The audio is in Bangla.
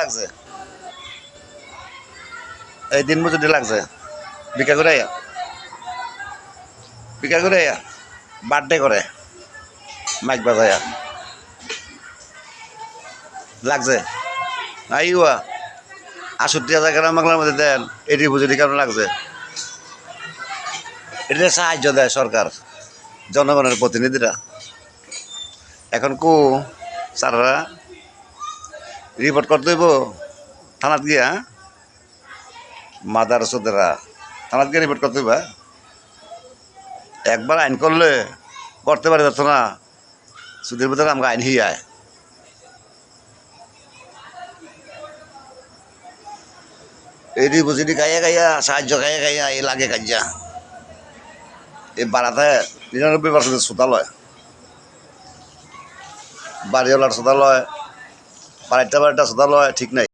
লাগছে, এই দিন মজুরি লাগছে। ভিক্ষা করে আয়া, ভিক্ষা করে আয়া, বার্থডে করে মাইক বাজায়া লাগছে। আইয়া ৬৮,০০০ গ্রাম বাংলার মধ্যে দেন, এটি মজুরি কেন লাগছে? এটা সাহায্য দেয় সরকার, জনগণের প্রতিনিধিরা। এখন স্যাররা রিপোর্ট করতে হইব থানাত গিয়া, মাদার সোদেরা থানাত গিয়ে রিপোর্ট করতে হইবা। একবার আইন করলে করতে পারে যাচ্ছ না, সুদের ভিতরে আমাকে আইন হিয়ায়। এটি বুঝিনি গাইয়া গাইয়া সাহায্য গাইয়া গাইয়া এই লাগে কাজিয়া। এই বাড়াতে ৯৯% সুতা লয়, বাড়িওয়ালার সুতা লয়, বাড়িটা সুতা লয়, ঠিক নাই।